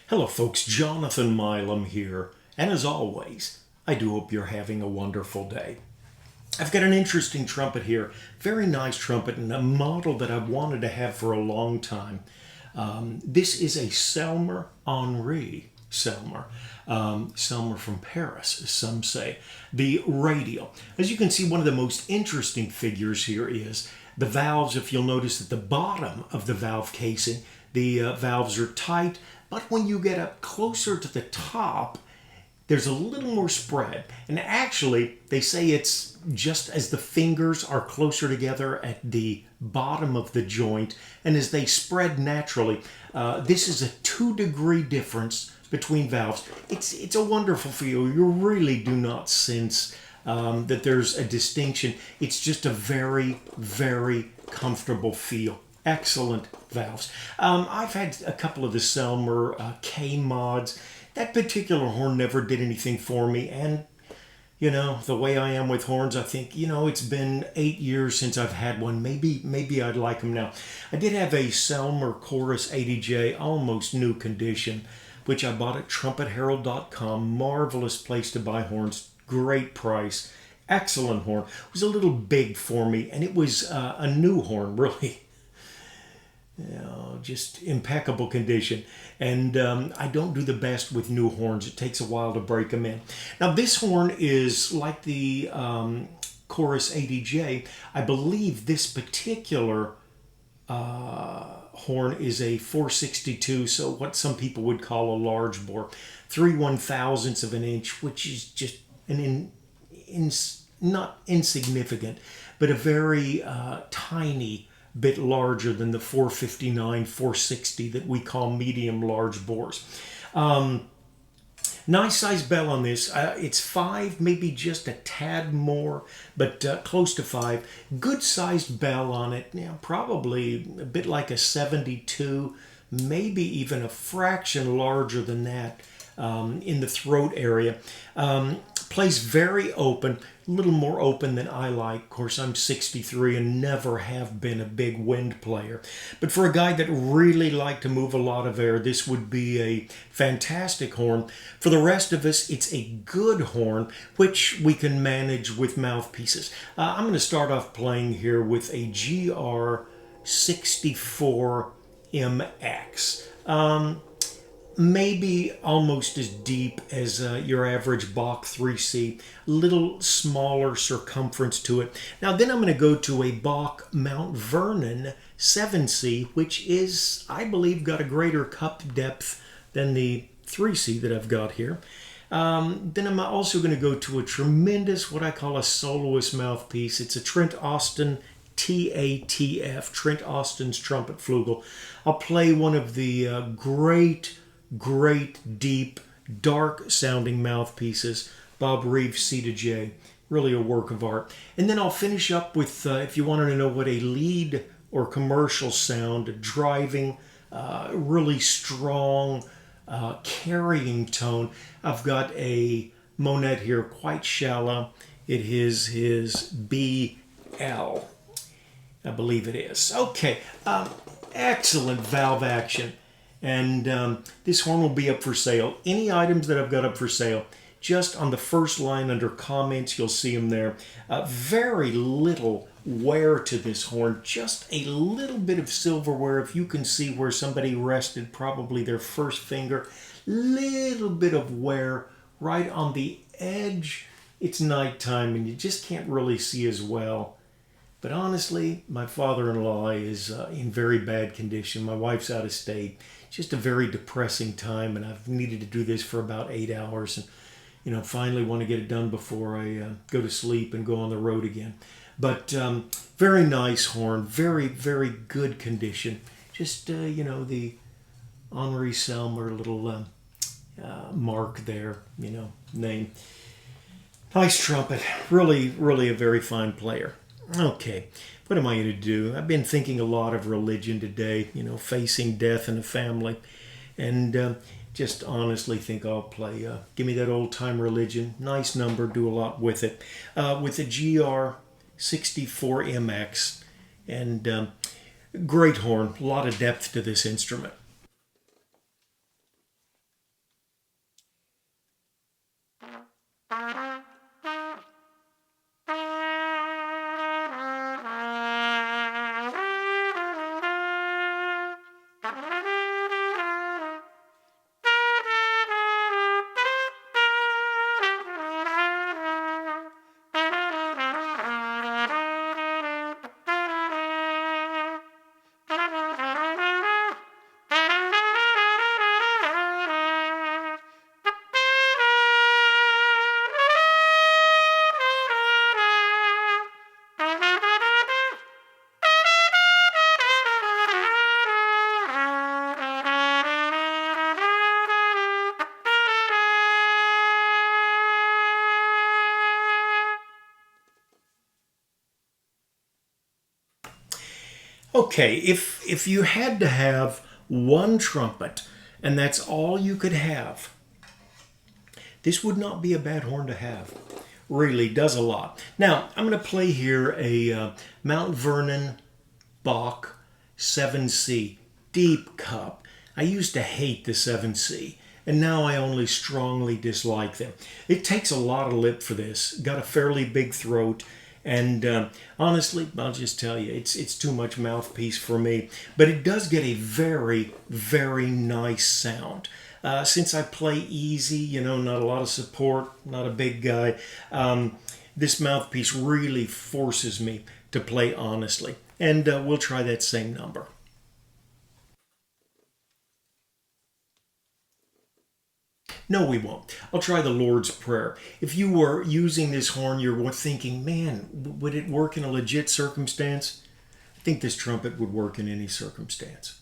Hello folks, Jonathan Milam here, and as always, I do hope you're having a wonderful day. I've got an interesting trumpet here, very nice trumpet, and a model that I've wanted to have for a long time. This is a Selmer Henri Selmer. Selmer from Paris, as some say. The Radial. As you can see, one of the most interesting figures here is the valves. If you'll notice at the bottom of the valve casing, the valves are tight, but when you get up closer to the top, there's a little more spread. And actually, they say it's just as the fingers are closer together at the bottom of the joint, and as they spread naturally, this is a 2-degree difference between valves. It's a wonderful feel. You really do not sense that there's a distinction. It's just a very, very comfortable feel. Excellent valves. I've had a couple of the Selmer K mods. That particular horn never did anything for me, and you know, the way I am with horns, I think, you know, it's been 8 years since I've had one. Maybe I'd like them now. I did have a Selmer Chorus 80J, almost new condition, which I bought at trumpetherald.com. Marvelous place to buy horns. Great price. Excellent horn. It was a little big for me, and it was a new horn, really. You know, just impeccable condition. And I don't do the best with new horns. It takes a while to break them in. Now this horn is like the Chorus 80J. I believe this particular horn is a 462, so what some people would call a large bore. 3/1000ths of an inch, which is just an not insignificant, but a very tiny bit larger than the 459, 460 that we call medium large bores. Nice size bell on this. It's 5, maybe just a tad more, but close to 5. Good sized bell on it. You know, probably a bit like a 72, maybe even a fraction larger than that in the throat area. Plays very open, a little more open than I like. Of course, I'm 63 and never have been a big wind player. But for a guy that really liked to move a lot of air, this would be a fantastic horn. For the rest of us, it's a good horn, which we can manage with mouthpieces. I'm going to start off playing here with a GR64MX. Maybe almost as deep as your average Bach 3C, little smaller circumference to it. Now then I'm going to go to a Bach Mt Vernon 7C, which is, I believe, got a greater cup depth than the 3C that I've got here. Then I'm also going to go to a tremendous, what I call a soloist mouthpiece. It's a Trent Austin TA-TF, Trent Austin's trumpet flugel. I'll play one of the great, deep, dark sounding mouthpieces, Bob Reeves C2J. Really a work of art. And then I'll finish up with, if you wanted to know what a lead or commercial sound, a driving, really strong, carrying tone. I've got a Monette here, quite shallow. It is his BL, I believe it is. Okay, excellent valve action. And this horn will be up for sale. Any items that I've got up for sale, just on the first line under comments, you'll see them there. Very little wear to this horn, just a little bit of silverware. If you can see where somebody rested probably their first finger, little bit of wear right on the edge. It's nighttime and you just can't really see as well. But honestly, my father-in-law is in very bad condition. My wife's out of state. Just a very depressing time, and I've needed to do this for about 8 hours. And, you know, finally want to get it done before I go to sleep and go on the road again. But very nice horn, very, very good condition. Just, you know, the Henri Selmer little mark there, you know, name. Nice trumpet. Really, really a very fine player. Okay, what am I going to do? I've been thinking a lot of religion today, you know, facing death in a family, and just honestly think I'll play, give me that old-time religion, nice number, do a lot with it, with the GR64MX, and great horn, a lot of depth to this instrument. Okay, if you had to have one trumpet and that's all you could have, this would not be a bad horn to have. Really does a lot. Now, I'm going to play here a Mount Vernon Bach 7C deep cup. I used to hate the 7C, and now I only strongly dislike them. It takes a lot of lip for this. Got a fairly big throat, and honestly, I'll just tell you, it's too much mouthpiece for me. But it does get a very, very nice sound. Since I play easy, not a lot of support, not a big guy, this mouthpiece really forces me to play honestly. And we'll try that same number. No, we won't. I'll try the Lord's Prayer. If you were using this horn, you're thinking, man, would it work in a legit circumstance? I think this trumpet would work in any circumstance.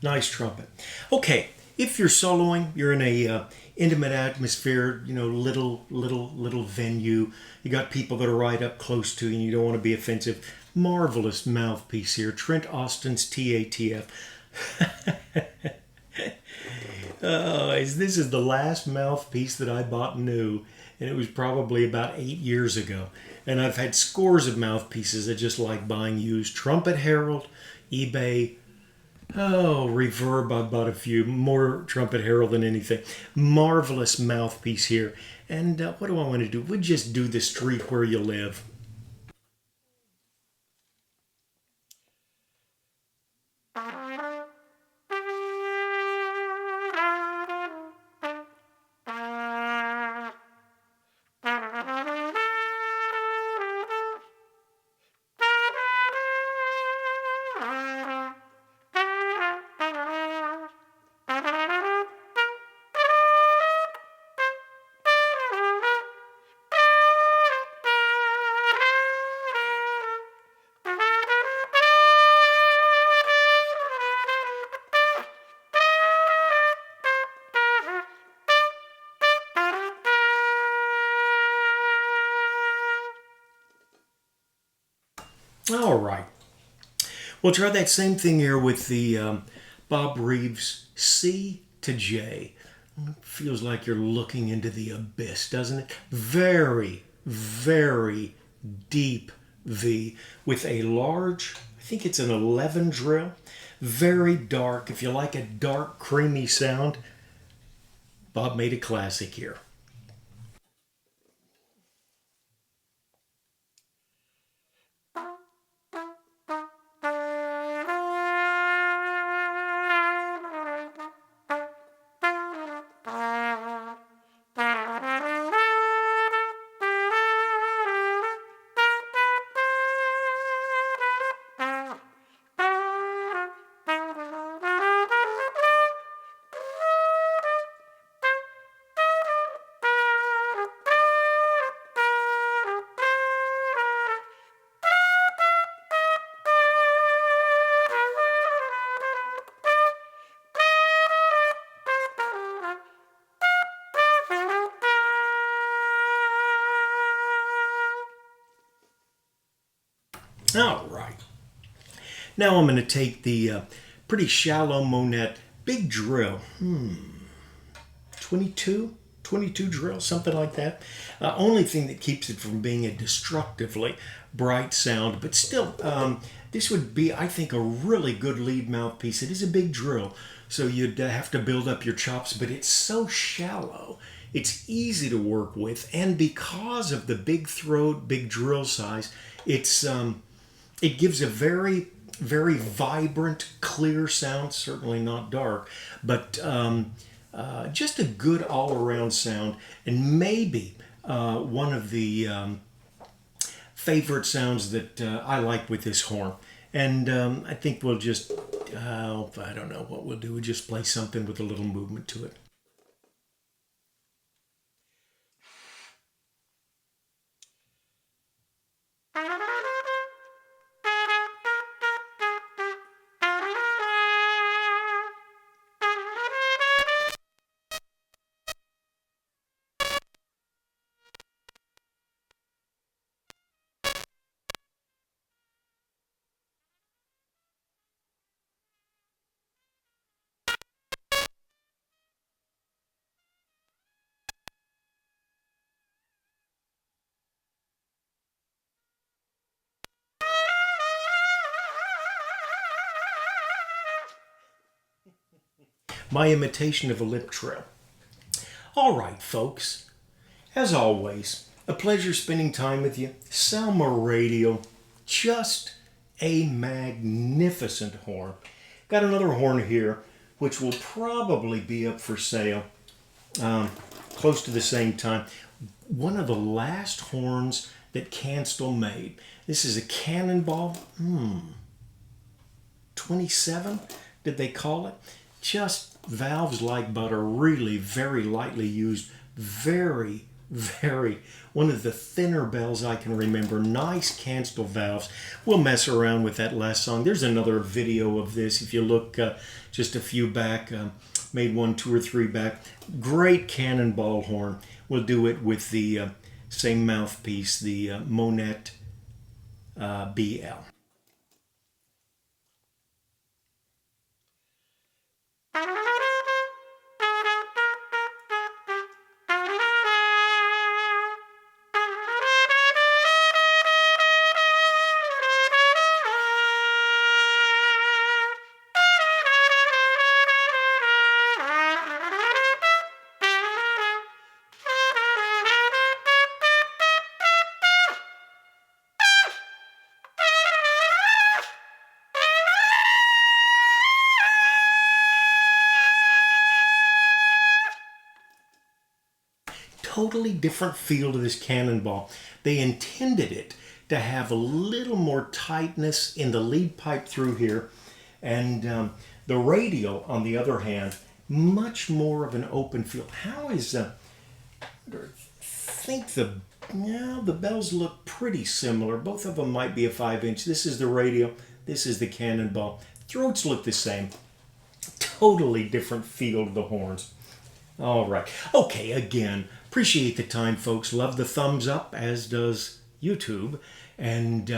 Nice trumpet. Okay, if you're soloing, you're in a intimate atmosphere, little venue. You got people that are right up close to you, and you don't want to be offensive. Marvelous mouthpiece here, Trent Austin's TA-TF. This is the last mouthpiece that I bought new, and it was probably about 8 years ago. And I've had scores of mouthpieces I just like buying used. Trumpet Herald, eBay. Oh, Reverb, I bought a few. More Trumpet Herald than anything. Marvelous mouthpiece here. And what do I want to do? We'll just do the street where you live. All right. We'll try that same thing here with the Bob Reeves C2J. Feels like you're looking into the abyss, doesn't it? Very, very deep V with a large, I think it's an 11 drill. Very dark. If you like a dark, creamy sound, Bob made a classic here. All right. Now I'm going to take the pretty shallow Monette big drill. 22 drill, something like that. Only thing that keeps it from being a destructively bright sound, but still, this would be, I think, a really good lead mouthpiece. It is a big drill, so you'd have to build up your chops, but it's so shallow. It's easy to work with, and because of the big throat, big drill size, it gives a very, very vibrant, clear sound. Certainly not dark, but just a good all-around sound, and maybe one of the favorite sounds that I like with this horn. And I think we'll just, I don't know what we'll do. We'll just play something with a little movement to it. My imitation of a lip trill. All right, folks. As always, a pleasure spending time with you. Selmer Radial, just a magnificent horn. Got another horn here, which will probably be up for sale close to the same time. One of the last horns that Cannonball made. This is a Cannonball 27, did they call it? Just valves like butter, really very lightly used, very, one of the thinner bells I can remember. Nice Cannonball valves. We'll mess around with that last song. There's another video of this if you look just a few back, made 1, 2, or 3 back. Great Cannonball horn. We'll do it with the same mouthpiece, the Monette BL. Totally different feel to this Cannonball. They intended it to have a little more tightness in the lead pipe through here, and the radial, on the other hand, much more of an open feel. How is I think the bells look pretty similar. Both of them might be a 5-inch. This is the radial. This is the Cannonball. Throats look the same. Totally different feel to the horns. All right. Okay, again, appreciate the time, folks. Love the thumbs up, as does YouTube. And